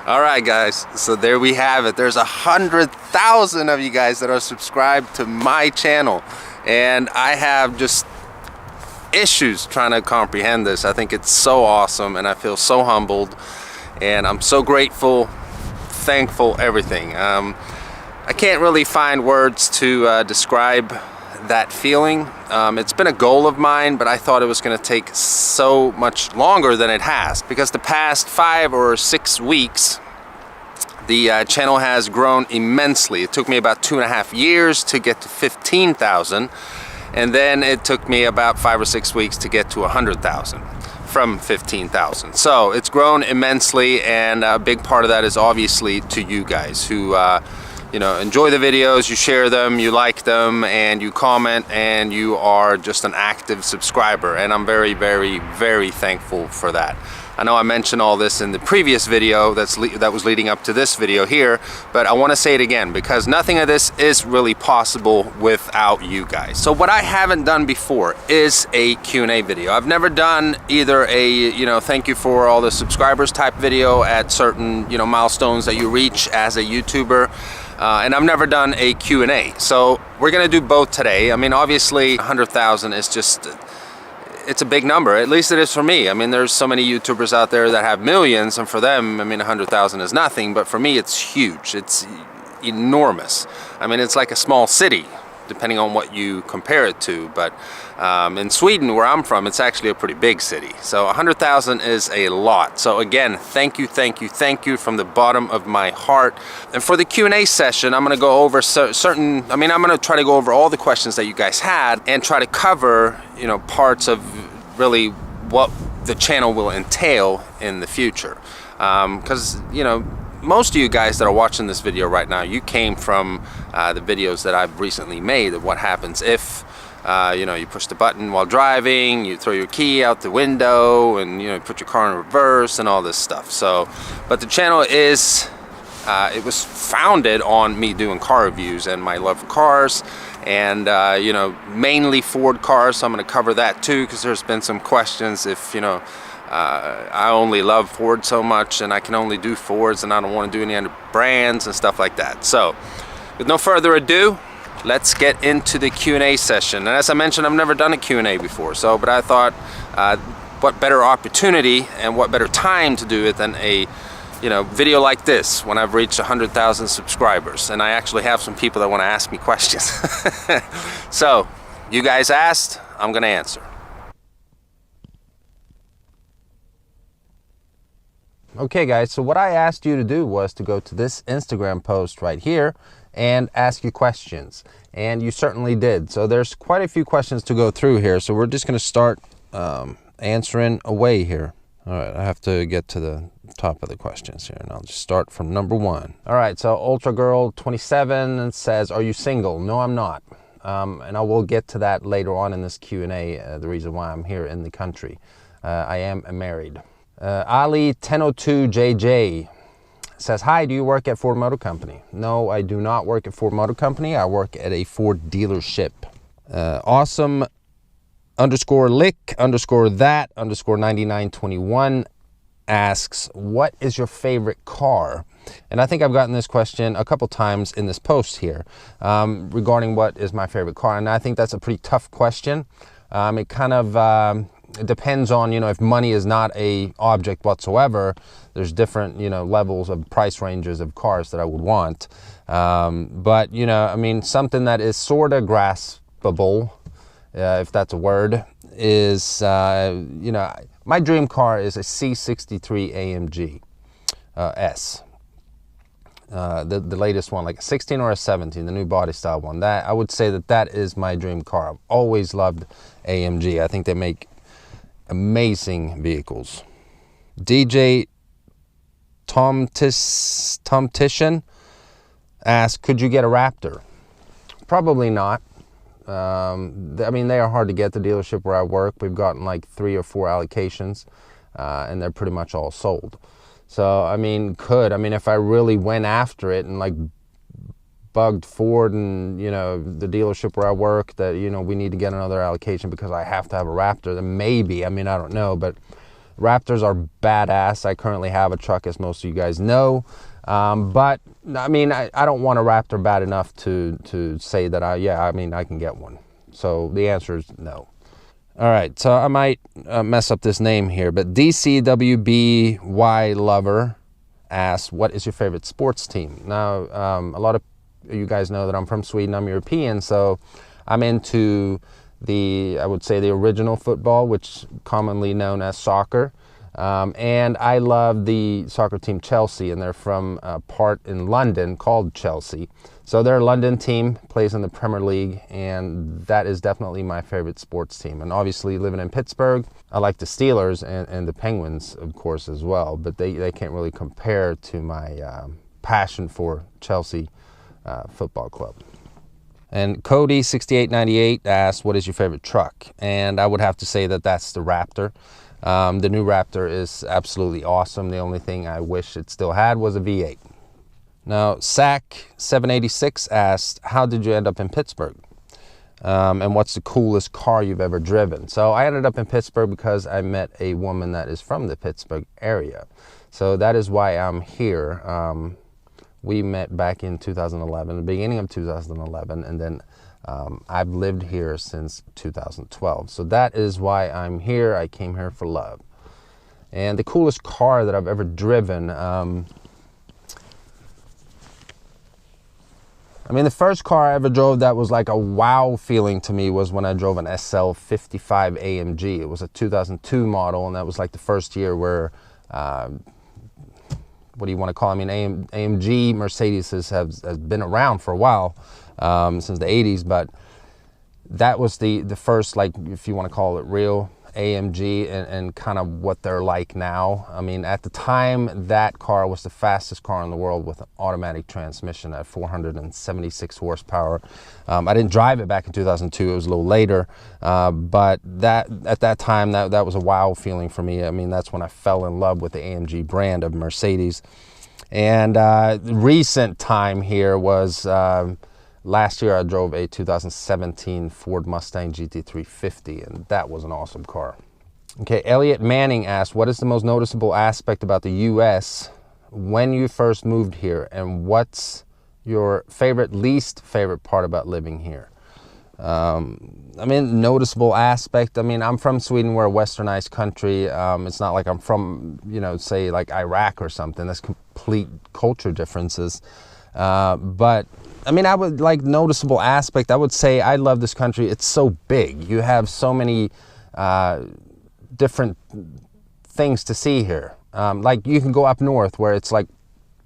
All right, guys, so there we have it. There's 100,000 of you guys that are subscribed to my channel, and I have just issues trying to comprehend this. I think it's so awesome, and I feel so humbled, and I'm so grateful, thankful, everything. I can't really find words to describe that feeling. It's been a goal of mine, but I thought it was going to take so much longer than it has, because the past 5 or 6 weeks the channel has grown immensely. It took me about 2.5 years to get to 15,000, and then it took me about 5 or 6 weeks to get to 100,000 from 15,000. So it's grown immensely, and a big part of that is obviously to you guys who enjoy the videos, you share them, you like them, and you comment, and you are just an active subscriber, and I'm very, very, very thankful for that. I know I mentioned all this in the previous video that was leading up to this video here, but I want to say it again because nothing of this is really possible without you guys. So what I haven't done before is a Q&A video. I've never done either a thank you for all the subscribers type video at certain milestones that you reach as a YouTuber. And I've never done a Q&A. So we're gonna do both today. I mean, obviously 100,000 is just, it's a big number. At least it is for me. I mean, there's so many YouTubers out there that have millions, and for them, I mean, 100,000 is nothing, but for me, it's huge. It's enormous. I mean, it's like a small city, depending on what you compare it to. But in Sweden, where I'm from, it's actually a pretty big city. So 100,000 is a lot. So again, thank you, thank you, thank you from the bottom of my heart. And for the Q&A session, I'm gonna go over I'm gonna try to go over all the questions that you guys had and try to cover, parts of really what the channel will entail in the future. Because, most of you guys that are watching this video right now, you came from the videos that I've recently made of what happens if you push the button while driving, you throw your key out the window, and you put your car in reverse and all this stuff. So, but the channel is it was founded on me doing car reviews and my love for cars, and mainly Ford cars. So I'm going to cover that too, because there's been some questions if I only love Ford so much and I can only do Fords and I don't want to do any other brands and stuff like that. So with no further ado, let's get into the Q&A session. And as I mentioned, I've never done a Q&A before, but I thought what better opportunity and what better time to do it than a video like this when I've reached 100,000 subscribers, and I actually have some people that want to ask me questions. So you guys asked, I'm gonna answer. Okay guys, so what I asked you to do was to go to this Instagram post right here and ask you questions, and you certainly did. So there's quite a few questions to go through here, so we're just going to start answering away here. All right, I have to get to the top of the questions here, and I'll just start from number 1. All right, so Ultra Girl 27 says, are you single? No, I'm not. And I will get to that later on in this Q&A, the reason why I'm here in the country. I am married. Ali 1002JJ says, hi, do you work at Ford Motor Company? No, I do not work at Ford Motor Company. I work at a Ford dealership. Awesome _lick_that_9921 asks, what is your favorite car? And I think I've gotten this question a couple times in this post here regarding what is my favorite car. And I think that's a pretty tough question. It kind of it depends on, if money is not a object whatsoever, there's different, levels of price ranges of cars that I would want. But, something that is sort of graspable, if that's a word, is, my dream car is a C63 AMG S. The latest one, like a 16 or a 17, the new body style one. That I would say that is my dream car. I've always loved AMG. I think they make amazing vehicles. DJ Tomtician asks, could you get a Raptor? Probably not. They are hard to get. The dealership where I work, we've gotten like 3 or 4 allocations, and they're pretty much all sold. So, if I really went after it and like bugged Ford and, the dealership where I work that, we need to get another allocation because I have to have a Raptor, then maybe, I don't know, but Raptors are badass. I currently have a truck, as most of you guys know. But I mean, I don't want a Raptor bad enough to say that I can get one. So the answer is no. All right, so I might mess up this name here, but DCWBY Lover asks, what is your favorite sports team? Now, a lot of you guys know that I'm from Sweden, I'm European, so I'm into I would say the original football, which commonly known as soccer. And I love the soccer team Chelsea, and they're from a part in London called Chelsea. So their London team plays in the Premier League, and that is definitely my favorite sports team. And obviously, living in Pittsburgh, I like the Steelers and the Penguins, of course, as well. But they can't really compare to my passion for Chelsea Football Club. And Cody6898 asked, what is your favorite truck? And I would have to say that that's the Raptor. The new Raptor is absolutely awesome. The only thing I wish it still had was a V8. Now, Sack786 asked, how did you end up in Pittsburgh? And what's the coolest car you've ever driven? So I ended up in Pittsburgh because I met a woman that is from the Pittsburgh area. So that is why I'm here. We met back in 2011, the beginning of 2011, and then I've lived here since 2012. So that is why I'm here. I came here for love. And the coolest car that I've ever driven, the first car I ever drove that was like a wow feeling to me was when I drove an SL55 AMG. It was a 2002 model, and that was like the first year where what do you want to call it? AMG Mercedes has been around for a while, since the 80s, but that was the first, like, if you want to call it real AMG, and kind of what they're like now. At the time, that car was the fastest car in the world with an automatic transmission at 476 horsepower. I didn't drive it back in 2002, it was a little later, but at that time, that was a wow feeling for me. That's when I fell in love with the AMG brand of Mercedes. And recent time here was last year I drove a 2017 Ford Mustang GT350, and that was an awesome car. Okay, Elliot Manning asked, what is the most noticeable aspect about the U.S. when you first moved here, and what's your least favorite part about living here? Noticeable aspect, I'm from Sweden. We're a westernized country. It's not like I'm from, say like Iraq or something. That's complete culture differences. But I would like noticeable aspect. I would say I love this country. It's so big. You have so many different things to see here. Like you can go up north where it's like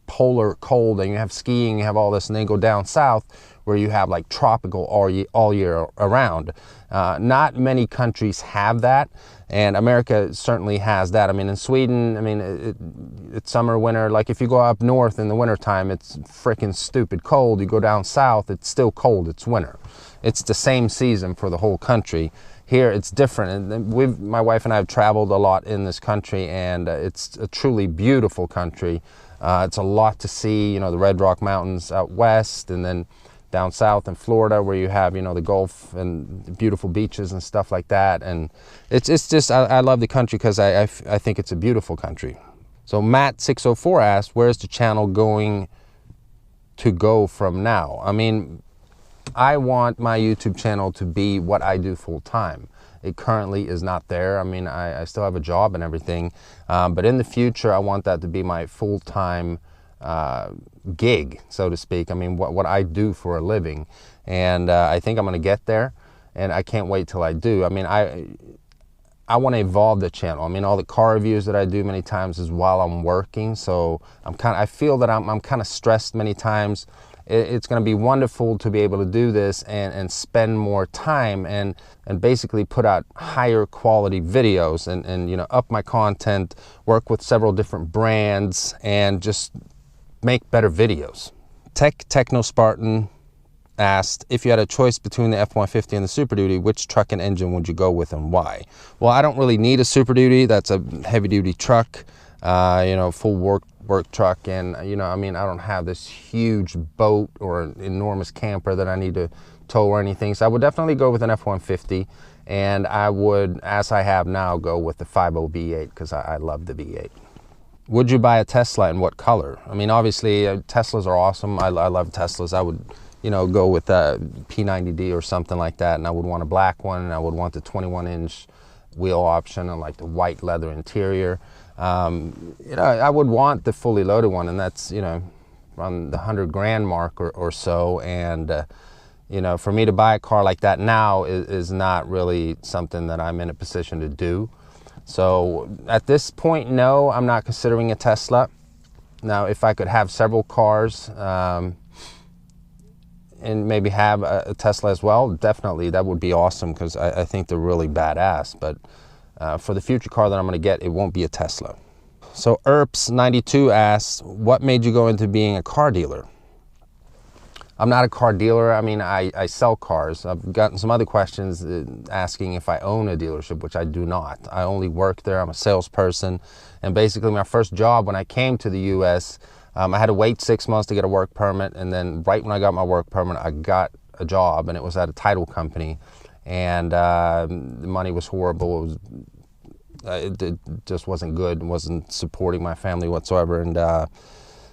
polar cold and you have skiing, you have all this, and then go down south where you have like tropical all year around. Not many countries have that, and America certainly has that. In Sweden, it's summer, winter. Like if you go up north in the wintertime, it's freaking stupid cold. You go down south, it's still cold, it's winter. It's the same season for the whole country. Here it's different, and my wife and I have traveled a lot in this country, and it's a truly beautiful country. It's a lot to see, the Red Rock Mountains out west, and then down south in Florida where you have, the Gulf and beautiful beaches and stuff like that. And it's just, I love the country because I think it's a beautiful country. So Matt604 asked, where's the channel going to go from now? I want my YouTube channel to be what I do full time. It currently is not there. I still have a job and everything, but in the future, I want that to be my full-time gig, so to speak. What I do for a living, and I think I'm going to get there, and I can't wait till I do. I want to evolve the channel. All the car reviews that I do many times is while I'm working, so I feel that I'm kind of stressed many times. It's going to be wonderful to be able to do this and spend more time and basically put out higher quality videos and up my content, work with several different brands, and just make better videos. Techno Spartan asked, if you had a choice between the F-150 and the Super Duty, which truck and engine would you go with and why? Well, I don't really need a Super Duty. That's a heavy duty truck, full work truck, and I don't have this huge boat or an enormous camper that I need to tow or anything, so I would definitely go with an F-150. And I would, as I have now, go with the 5.0 V8 because I love the V8. Would you buy a Tesla and what color? I mean, obviously Teslas are awesome. I love Teslas. I would, you know, go with a P90D or something like that, and I would want a black one, and I would want the 21-inch wheel option and like the white leather interior. You know, I would want the fully loaded one, and that's, you know, around the 100 grand mark or so. And you know, for me to buy a car like that now is not really something that I'm in a position to do. So at this point, no, I'm not considering a Tesla. Now, if I could have several cars and maybe have a Tesla as well, definitely that would be awesome because I think they're really badass. But for the future car that I'm going to get, it won't be a Tesla. So Erps92 asks, what made you go into being a car dealer? I'm not a car dealer. I mean, I sell cars. I've gotten some other questions asking if I own a dealership, which I do not. I only work there. I'm a salesperson. And basically my first job when I came to the US, I had to wait 6 months to get a work permit. And then right when I got my work permit, I got a job, and it was at a title company. And the money was horrible. It just wasn't good. It wasn't supporting my family whatsoever. And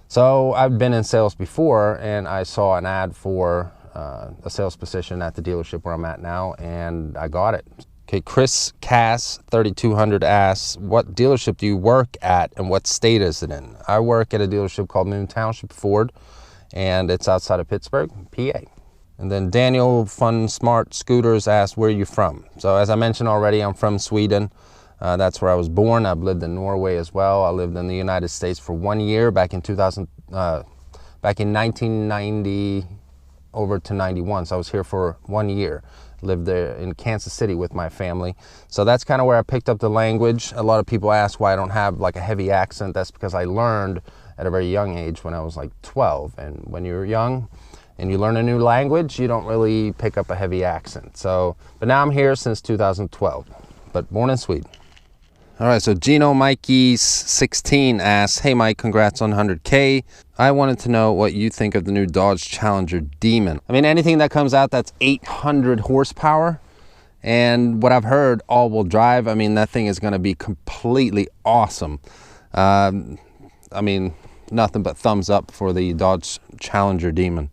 so I've been in sales before, and I saw an ad for a sales position at the dealership where I'm at now, and I got it. Okay, Chris Cass 3200 asks, what dealership do you work at and what state is it in? I work at a dealership called Moon Township Ford, and it's outside of Pittsburgh, PA. And then Daniel Fun Smart Scooters asks, where are you from? So as I mentioned already, I'm from Sweden. That's where I was born. I've lived in Norway as well. I lived in the United States for 1 year back in 1990 over to 91. So I was here for 1 year. Lived there in Kansas City with my family. So that's kind of where I picked up the language. A lot of people ask why I don't have like a heavy accent. That's because I learned at a very young age when I was like 12. And when you're young and you learn a new language, you don't really pick up a heavy accent. So, but now I'm here since 2012, but born in Sweden. All right, so Gino Mikey's 16 asks, hey Mike, congrats on 100K. I wanted to know what you think of the new Dodge Challenger Demon. I mean, anything that comes out that's 800 horsepower, and what I've heard, all-wheel drive, I mean, that thing is going to be completely awesome. I mean, nothing but thumbs up for the Dodge Challenger Demon.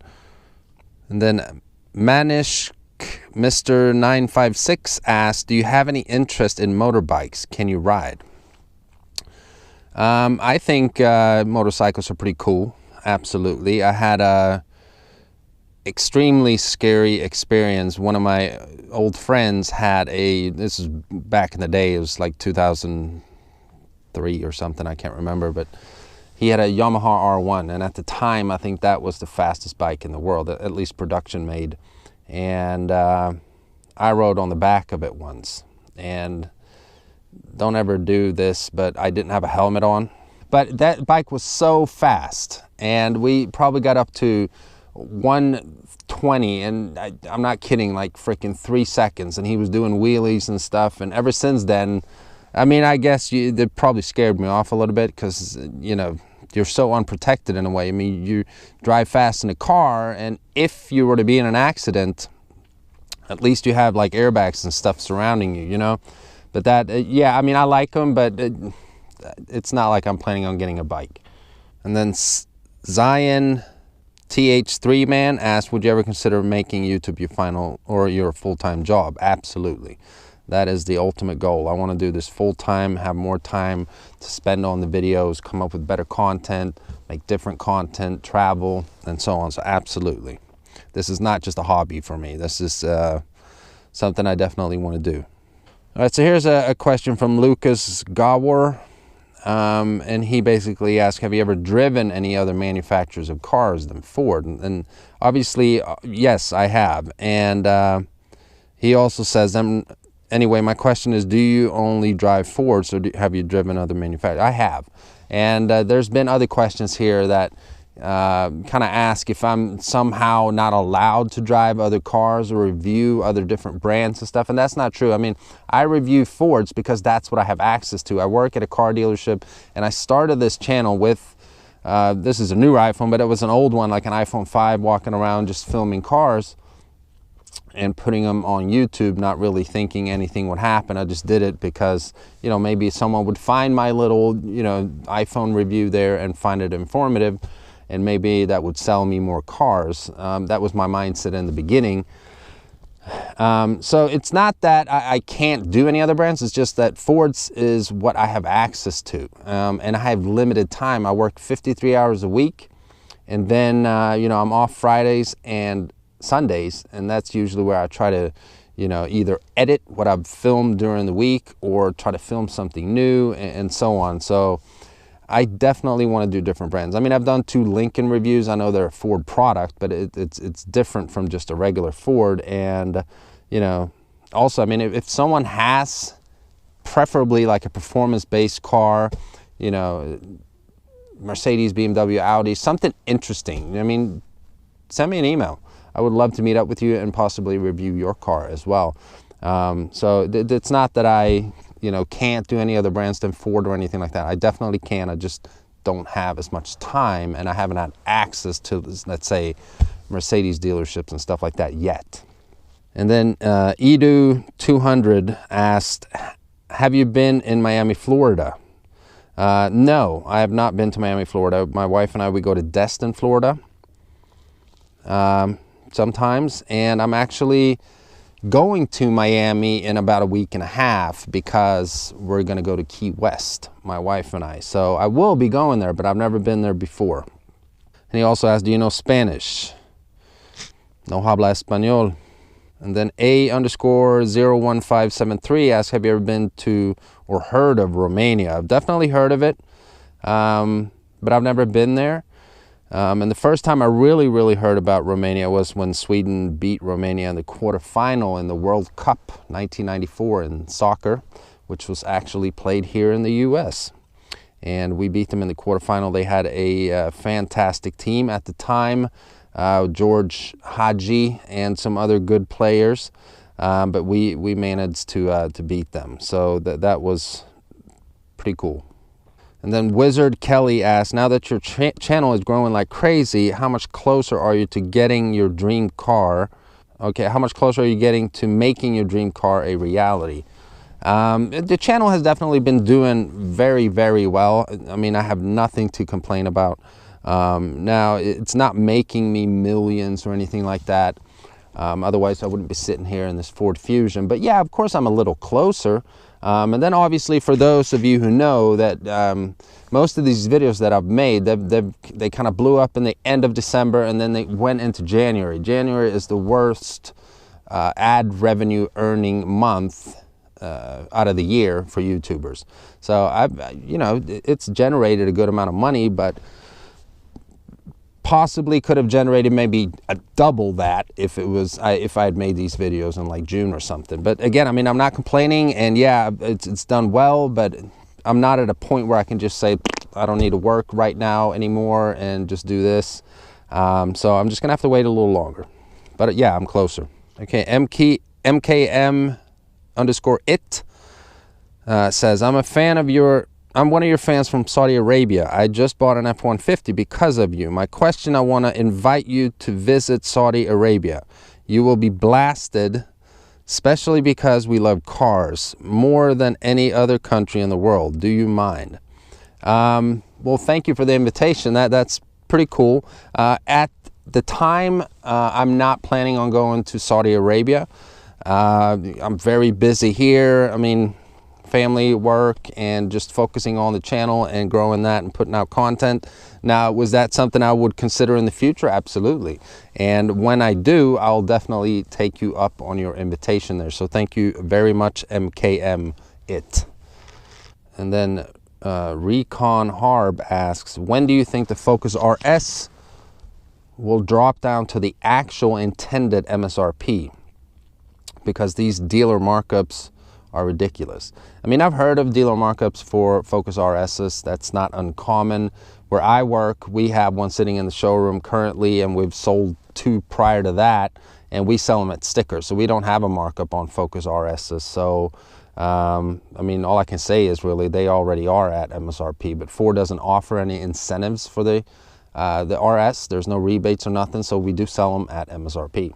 And then Manish Mr. 956 asks, do you have any interest in motorbikes? Can you ride? I think motorcycles are pretty cool. Absolutely. I had a extremely scary experience. One of my old friends had this is back in the day, it was like 2003 or something, I can't remember, but he had a Yamaha R1, and at the time I think that was the fastest bike in the world, at least production made. And I rode on the back of it once, and don't ever do this, but I didn't have a helmet on. But that bike was so fast, and we probably got up to 120, and I'm not kidding, like freaking 3 seconds, and he was doing wheelies and stuff. And ever since then, I mean, I guess they probably scared me off a little bit because, you know, you're so unprotected in a way. I mean, you drive fast in a car, and if you were to be in an accident, at least you have like airbags and stuff surrounding you, you know. But that, yeah, I mean, I like them, but it's not like I'm planning on getting a bike. And then Zion TH3 man asked, would you ever consider making YouTube your final or your full-time job? Absolutely. That is the ultimate goal. I want to do this full-time, have more time to spend on the videos, come up with better content, make different content, travel, and so on. So absolutely. This is not just a hobby for me. This is something I definitely want to do. All right, so here's a question from Lucas Gawar. And he basically asked, have you ever driven any other manufacturers of cars than Ford? And obviously, yes, I have. And he also says, anyway, my question is, do you only drive Fords, or have you driven other manufacturers? I have. And there's been other questions here that kind of ask if I'm somehow not allowed to drive other cars or review other different brands and stuff. And that's not true. I mean, I review Fords because that's what I have access to. I work at a car dealership, and I started this channel with, this is a new iPhone, but it was an old one, like an iPhone 5, walking around just filming cars. and putting them on YouTube, not really thinking anything would happen. I just did it because, you know, maybe someone would find my little, you know, iPhone review there and find it informative, and maybe that would sell me more cars. That was my mindset in the beginning. So it's not that I can't do any other brands, it's just that Ford's is what I have access to. And I have limited time. I work 53 hours a week, and then, you know, I'm off Fridays and Sundays, and that's usually where I try to, you know, either edit what I've filmed during the week or try to film something new and so on. So I definitely want to do different brands. I mean, I've done 2 Lincoln reviews. I know they're a Ford product, but it's different from just a regular Ford. And, you know, also, I mean, if someone has preferably like a performance-based car, you know, Mercedes, BMW, Audi, something interesting, I mean, send me an email. I would love to meet up with you and possibly review your car as well. So it's not that I, you know, can't do any other brands than Ford or anything like that. I definitely can. I just don't have as much time, and I haven't had access to, let's say, Mercedes dealerships and stuff like that yet. And then Edu200 asked, have you been in Miami, Florida? No, I have not been to Miami, Florida. My wife and I, we go to Destin, Florida sometimes, and I'm actually going to Miami in about a week and a half because we're going to go to Key West, my wife and I. So I will be going there, but I've never been there before. And he also asked, do you know Spanish? No habla español. And then A_01573 asked, have you ever been to or heard of Romania? I've definitely heard of it, but I've never been there. And the first time I really heard about Romania was when Sweden beat Romania in the quarterfinal in the World Cup 1994 in soccer, which was actually played here in the US. And we beat them in the quarterfinal. They had a fantastic team at the time, George Hagi and some other good players, but we managed to beat them. So that was pretty cool. And then Wizard Kelly asked, now that your channel is growing like crazy, how much closer are you to getting your dream car? Okay, how much closer are you getting to making your dream car a reality? The channel has definitely been doing very well. I mean, I have nothing to complain about. Now, it's not making me millions or anything like that. Otherwise, I wouldn't be sitting here in this Ford Fusion. But yeah, of course, I'm a little closer. And then obviously for those of you who know that most of these videos that I've made, they kind of blew up in the end of December, and then they went into January. January is the worst ad revenue earning month out of the year for YouTubers. So you know, it's generated a good amount of money, but possibly could have generated maybe double that if I had made these videos in like June or something. But again, I mean, I'm not complaining, and yeah, it's done well, but I'm not at a point where I can just say I don't need to work right now anymore and just do this. So I'm just gonna have to wait a little longer. But yeah, I'm closer. Okay, MKM_it says, I'm one of your fans from Saudi Arabia. I just bought an F-150 because of you. My question, I want to invite you to visit Saudi Arabia. You will be blasted, especially because we love cars more than any other country in the world. Do you mind? Well, thank you for the invitation. That's pretty cool. At the time, I'm not planning on going to Saudi Arabia. I'm very busy here. I mean, family, work, and just focusing on the channel and growing that and putting out content. Now, was that something I would consider in the future? Absolutely. And when I do, I'll definitely take you up on your invitation there. So thank you very much, MKM it. And then Recon Harb asks, when do you think the Focus RS will drop down to the actual intended MSRP? Because these dealer markups are ridiculous. I mean, I've heard of dealer markups for Focus RSs. That's not uncommon. Where I work, we have one sitting in the showroom currently, and we've sold 2 prior to that, and we sell them at stickers. So we don't have a markup on Focus RSs. So, I mean, all I can say is really they already are at MSRP, but Ford doesn't offer any incentives for the RS. There's no rebates or nothing, so we do sell them at MSRP.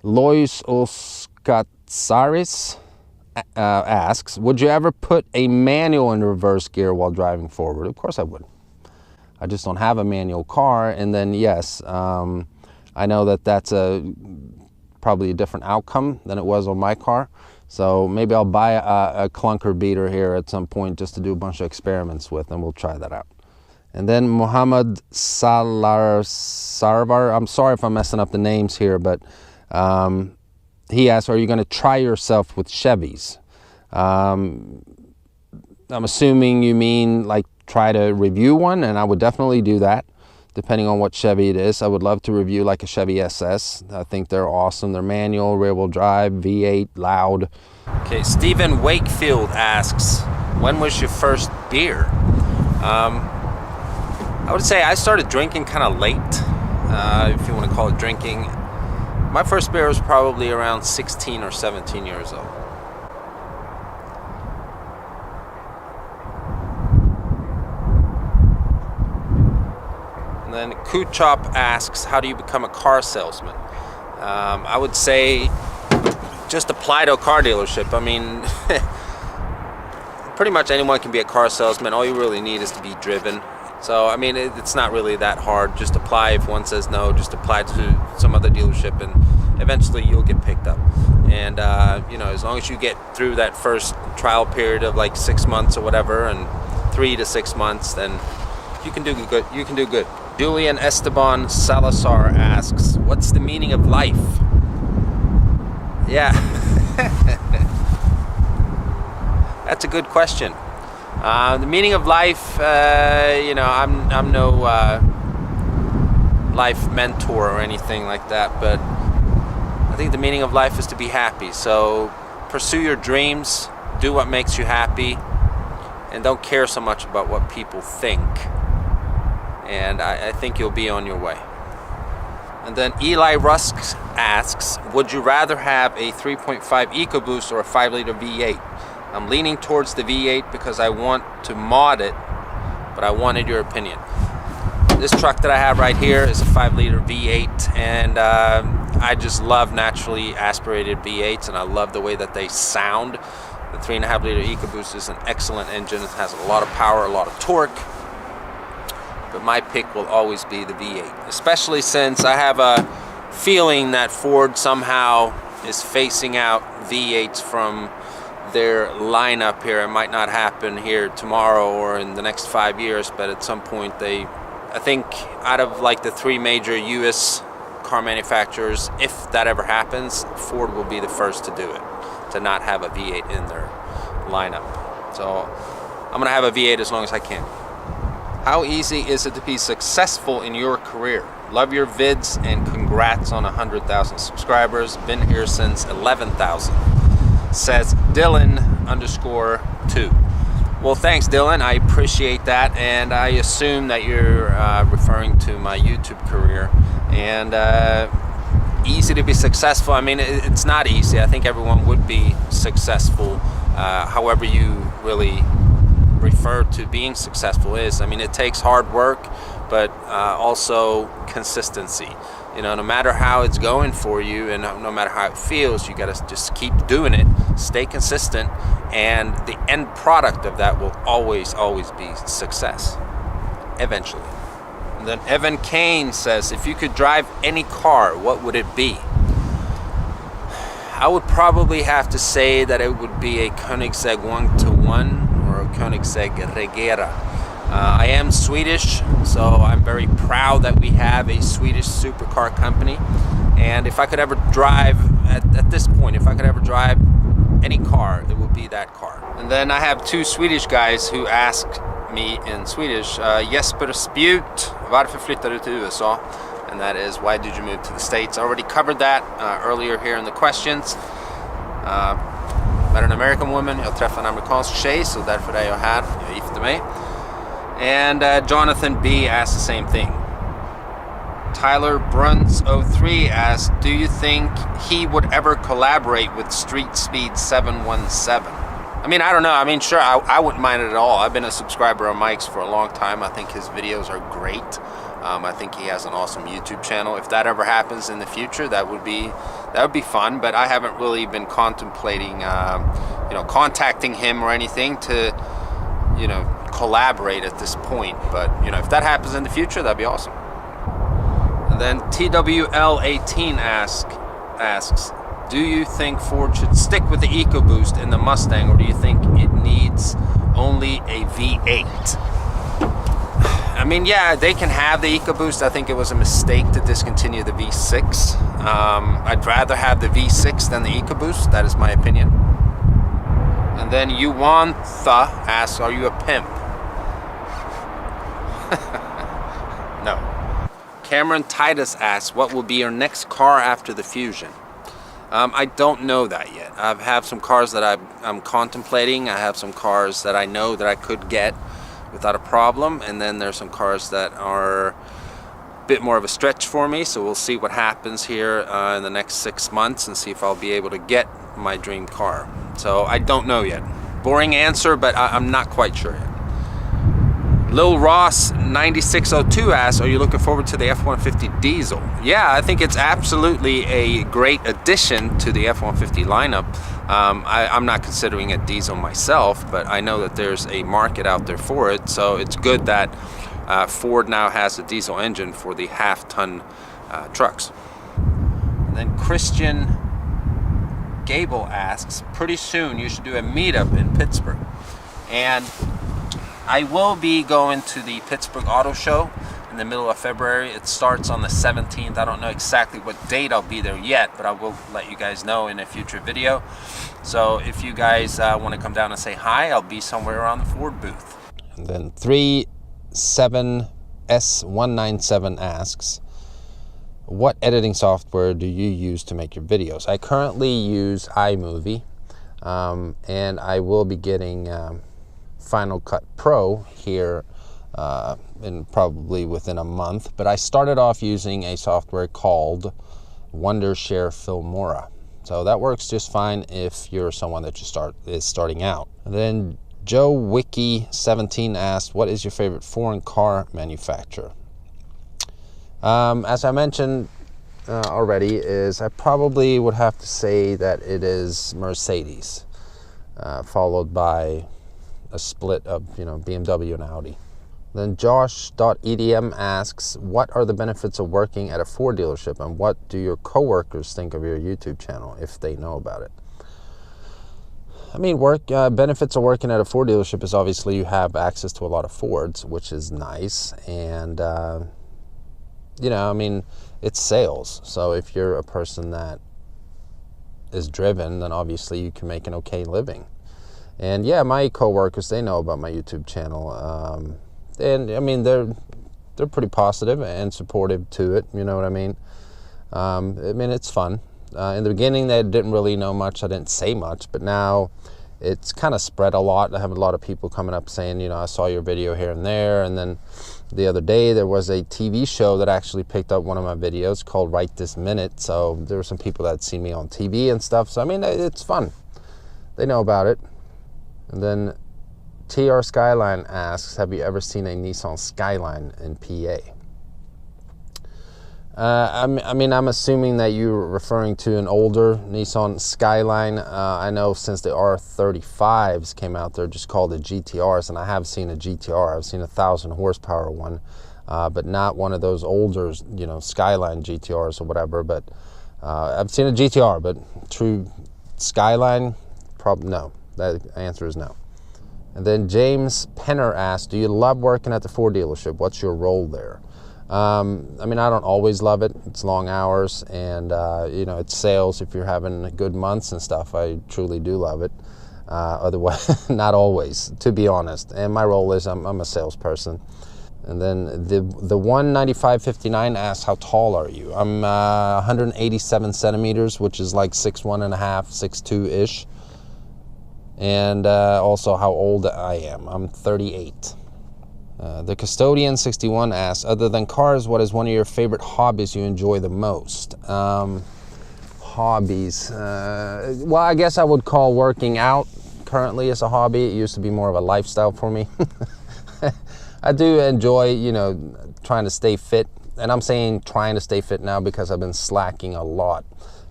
Lois Oskatsaris asks, would you ever put a manual in reverse gear while driving forward? Of course I would. I just don't have a manual car. And then yes, I know that that's probably a different outcome than it was on my car. So maybe I'll buy a clunker beater here at some point just to do a bunch of experiments with, and we'll try that out. And then Muhammad Sarvar, I'm sorry if I'm messing up the names here, but he asked, are you going to try yourself with Chevys? I'm assuming you mean like try to review one, and I would definitely do that, depending on what Chevy it is. I would love to review like a Chevy SS. I think they're awesome. They're manual, rear-wheel drive, V8, loud. Okay, Stephen Wakefield asks, when was your first beer? I would say I started drinking kind of late, if you want to call it drinking. My first beer was probably around 16 or 17 years old. And then Kuchop asks, how do you become a car salesman? I would say just apply to a car dealership. I mean, pretty much anyone can be a car salesman. All you really need is to be driven. So, I mean, it's not really that hard. Just apply. If one says no, just apply to some other dealership, and eventually you'll get picked up. And, you know, as long as you get through that first trial period of like 6 months or whatever, and 3 to 6 months, then you can do good. You can do good. Julian Esteban Salazar asks, what's the meaning of life? Yeah. That's a good question. The meaning of life, you know, I'm no life mentor or anything like that, but I think the meaning of life is to be happy. So pursue your dreams, do what makes you happy, and don't care so much about what people think. And I think you'll be on your way. And then Eli Rusk asks, would you rather have a 3.5 EcoBoost or a 5-liter V8? I'm leaning towards the V8 because I want to mod it, but I wanted your opinion. This truck that I have right here is a 5-liter V8, and I just love naturally aspirated V8s, and I love the way that they sound. The 3.5-liter EcoBoost is an excellent engine. It has a lot of power, a lot of torque, but my pick will always be the V8, especially since I have a feeling that Ford somehow is phasing out V8s from their lineup here. It might not happen here tomorrow or in the next 5 years, but at some point I think out of like the 3 major US car manufacturers, if that ever happens, Ford will be the first to do it, to not have a V8 in their lineup. So I'm gonna have a V8 as long as I can. How easy is it to be successful in your career? Love your vids and congrats on 100,000 subscribers. Been here since 11,000. Says Dylan_2. Well, thanks, Dylan. I appreciate that, and I assume that you're referring to my YouTube career. And easy to be successful. I mean, it's not easy. I think everyone would be successful, however you really refer to being successful is. I mean, it takes hard work, but also consistency. You know, no matter how it's going for you and no matter how it feels, you gotta just keep doing it, stay consistent, and the end product of that will always be success, eventually. And then Evan Kane says, if you could drive any car, what would it be? I would probably have to say that it would be a Koenigsegg 1-to-1 or a Koenigsegg Regera. I am Swedish, so I'm very proud that we have a Swedish supercar company. And if I could ever drive, at this point, if I could ever drive any car, it would be that car. And then I have 2 Swedish guys who asked me in Swedish, Jesper Spjut, varför flyttade du till USA? And that is, why did you move to the States? I already covered that earlier here in the questions. Met en American woman, jag träffade en amerikansk tjej, så därför är jag här, jag gifte mig. And Jonathan B asked the same thing. Tyler Bruns 03 asked, do you think he would ever collaborate with Street Speed 717? I mean, I don't know. I mean, sure, I wouldn't mind it at all. I've been a subscriber of Mike's for a long time. I think his videos are great. I think he has an awesome YouTube channel. If that ever happens in the future, that would be That would be fun, but I haven't really been contemplating, you know, contacting him or anything to, you know, collaborate at this point. But, you know, if that happens in the future, that'd be awesome. And then TWL18 asks, do you think Ford should stick with the EcoBoost in the Mustang, or do you think it needs only a V8? I mean, yeah, they can have the EcoBoost. I think it was a mistake to discontinue the V6. I'd rather have the V6 than the EcoBoost. That is my opinion. And then Yuantha asks, are you a pimp? No. Cameron Titus asks, what will be your next car after the Fusion? I don't know that yet. I have some cars that I'm contemplating. I have some cars that I know that I could get without a problem, and then there's some cars that are a bit more of a stretch for me, so we'll see what happens here in the next 6 months and see if I'll be able to get my dream car. So I don't know yet. Boring answer, but I'm not quite sure yet. Lil Ross 9602 asks, are you looking forward to the F-150 diesel? Yeah, I think it's absolutely a great addition to the F-150 lineup. I'm not considering a diesel myself, but I know that there's a market out there for it, so it's good that Ford now has a diesel engine for the half-ton trucks. And then Christian Gable asks, pretty soon you should do a meetup in Pittsburgh. And I will be going to the Pittsburgh Auto Show in the middle of February. It starts on the 17th. I don't know exactly what date I'll be there yet, but I will let you guys know in a future video. So if you guys want to come down and say hi, I'll be somewhere around the Ford booth. And then 37S197 asks, what editing software do you use to make your videos? I currently use iMovie, and I will be getting Final Cut Pro here in probably within a month, but I started off using a software called Wondershare Filmora, so that works just fine if you're someone that is starting out. And then Joe Wiki 17 asked, what is your favorite foreign car manufacturer? As I mentioned already, I probably would have to say that it is Mercedes, followed by a split of, you know, BMW and Audi. Then Josh.edm asks, what are the benefits of working at a Ford dealership, and what do your coworkers think of your YouTube channel if they know about it? I mean, benefits of working at a Ford dealership is obviously you have access to a lot of Fords, which is nice, and you know, I mean, it's sales. So if you're a person that is driven, then obviously you can make an okay living. And yeah, my coworkers, they know about my YouTube channel, and I mean, they're pretty positive and supportive to it. You know what I mean? I mean, it's fun. In the beginning, they didn't really know much. I didn't say much, but now it's kind of spread a lot. I have a lot of people coming up saying, you know, I saw your video here and there. And then the other day, there was a TV show that actually picked up one of my videos called Right This Minute. So there were some people that had seen me on TV and stuff. So I mean, it's fun. They know about it. And then TR Skyline asks, have you ever seen a Nissan Skyline in PA? I mean, I'm assuming that you're referring to an older Nissan Skyline. I know since the R35s came out, they're just called the GTRs, and I have seen a GTR. I've seen a 1,000 horsepower one, but not one of those older, you know, Skyline GTRs or whatever. But I've seen a GTR, but true Skyline, probably no. That answer is no. And then James Penner asked, do you love working at the Ford dealership? What's your role there? I mean, I don't always love it. It's long hours, and you know, it's sales. If you're having good months and stuff, I truly do love it. Otherwise, not always, to be honest. And my role is I'm a salesperson. And then the 19559 asks, how tall are you? I'm 187 centimeters, which is like 6'1 and a half, 6'2 ish. And also how old I am. I'm 38. The Custodian 61 asks, other than cars, what is one of your favorite hobbies you enjoy the most? Hobbies. Well, I guess I would call working out currently as a hobby. It used to be more of a lifestyle for me. I do enjoy, you know, trying to stay fit. And I'm saying trying to stay fit now because I've been slacking a lot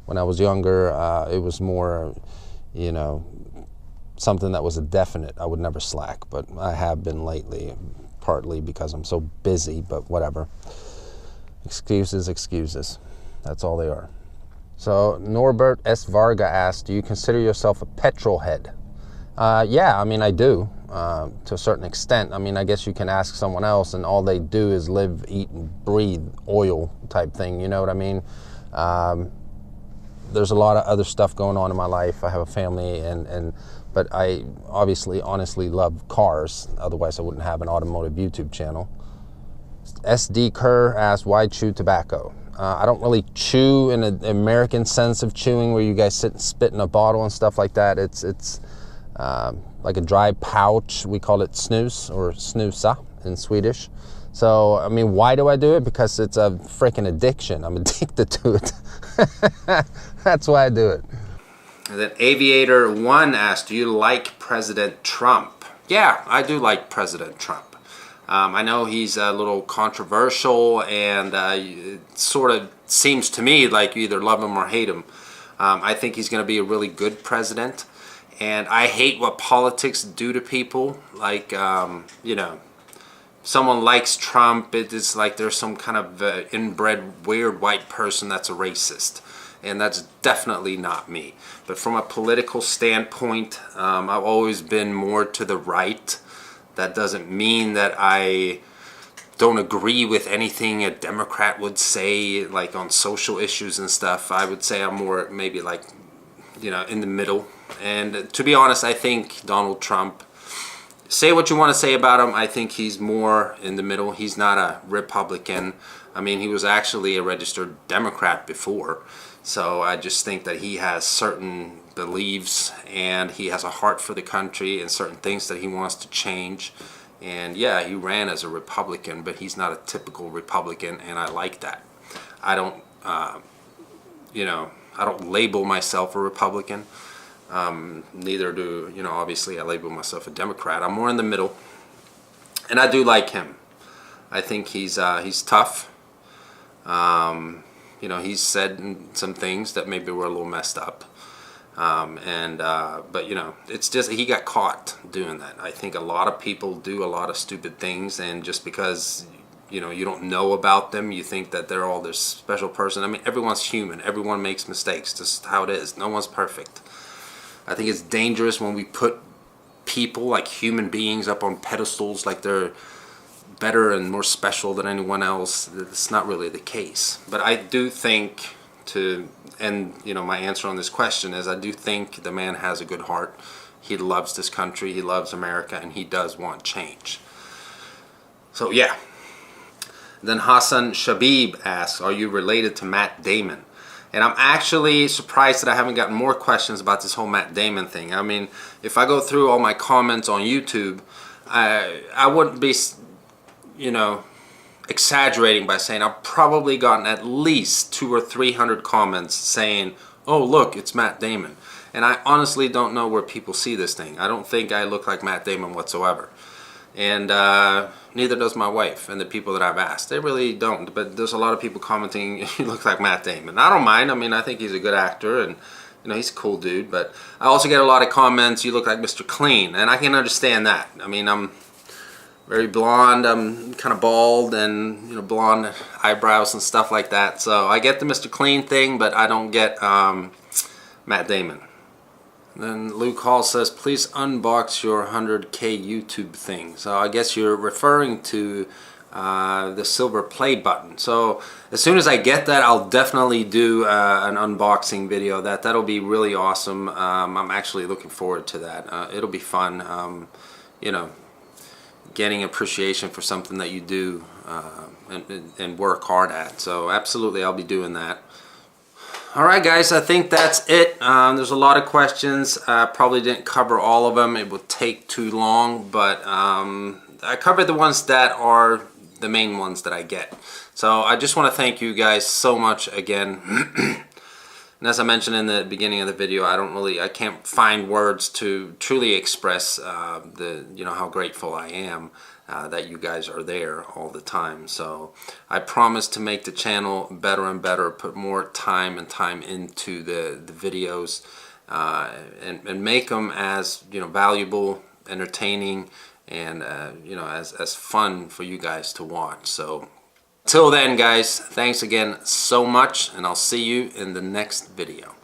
When I was younger, it was more, you know, something that was a definite. I would never slack, but I have been lately, partly because I'm so busy, but whatever. Excuses, excuses. That's all they are. So Norbert S. Varga asked, do you consider yourself a petrol head? Yeah, I mean, I do, to a certain extent. I mean, I guess you can ask someone else and all they do is live, eat, and breathe oil type thing, you know what I mean? There's a lot of other stuff going on in my life. I have a family, but I obviously, honestly love cars. Otherwise, I wouldn't have an automotive YouTube channel. SD Kerr asked, why chew tobacco? I don't really chew in an American sense of chewing where you guys sit and spit in a bottle and stuff like that. It's like a dry pouch. We call it snus or snusa in Swedish. So, I mean, why do I do it? Because it's a freaking addiction. I'm addicted to it. That's why I do it. And then Aviator 1 asked, do you like President Trump? Yeah, I do like President Trump. I know he's a little controversial, and it sort of seems to me like you either love him or hate him. I think he's going to be a really good president, and I hate what politics do to people. Like, you know, someone likes Trump, it's like there's some kind of inbred weird white person that's a racist, and that's definitely not me. But from a political standpoint, I've always been more to the right. That doesn't mean that I don't agree with anything a Democrat would say, like on social issues and stuff. I would say I'm more maybe like, you know, in the middle. And to be honest, I think Donald Trump, say what you want to say about him, I think he's more in the middle. He's not a Republican. I mean, he was actually a registered Democrat before. So I just think that he has certain beliefs and he has a heart for the country and certain things that he wants to change. And yeah, he ran as a Republican, but he's not a typical Republican, and I like that. I don't, you know, I don't label myself a Republican. Neither do, you know, obviously I label myself a Democrat. I'm more in the middle, and I do like him. I think he's tough. You know, he's said some things that maybe were a little messed up. But you know, it's just, he got caught doing that. I think a lot of people do a lot of stupid things, and just because, you know, you don't know about them, you think that they're all this special person. I mean, everyone's human. Everyone makes mistakes. Just how it is. No one's perfect. I think it's dangerous when we put people, like human beings, up on pedestals like they're better and more special than anyone else. It's not really the case. But I do think, to end, you know, my answer on this question is, I do think the man has a good heart. He loves this country, he loves America, and he does want change. So yeah. Then Hassan Shabib asks, are you related to Matt Damon? And I'm actually surprised that I haven't gotten more questions about this whole Matt Damon thing. I mean, if I go through all my comments on YouTube, I wouldn't be, you know, exaggerating by saying I've probably gotten at least 200 or 300 comments saying, oh look, it's Matt Damon. And I honestly don't know where people see this thing. I don't think I look like Matt Damon whatsoever. And neither does my wife and the people that I've asked. They really don't. But there's a lot of people commenting, you look like Matt Damon. I don't mind. I mean, I think he's a good actor, and you know, he's a cool dude. But I also get a lot of comments, you look like Mr. Clean, and I can understand that. I mean, I'm very blonde, I'm kind of bald, and you know, blonde eyebrows and stuff like that. So I get the Mr. Clean thing, but I don't get Matt Damon. Then Luke Hall says, please unbox your 100K YouTube thing. So I guess you're referring to the silver play button. So as soon as I get that, I'll definitely do an unboxing video. That'll be really awesome. I'm actually looking forward to that. It'll be fun. You know, getting appreciation for something that you do and work hard at. So absolutely, I'll be doing that. Alright guys, I think that's it. There's a lot of questions. I probably didn't cover all of them. It would take too long, but I covered the ones that are the main ones that I get. So I just want to thank you guys so much again. And as I mentioned in the beginning of the video, I can't find words to truly express you know, how grateful I am. that you guys are there all the time. So I promise to make the channel better and better, put more time into the videos, and make them as valuable, entertaining, and as fun for you guys to watch. So till then, guys, thanks again so much, and I'll see you in the next video.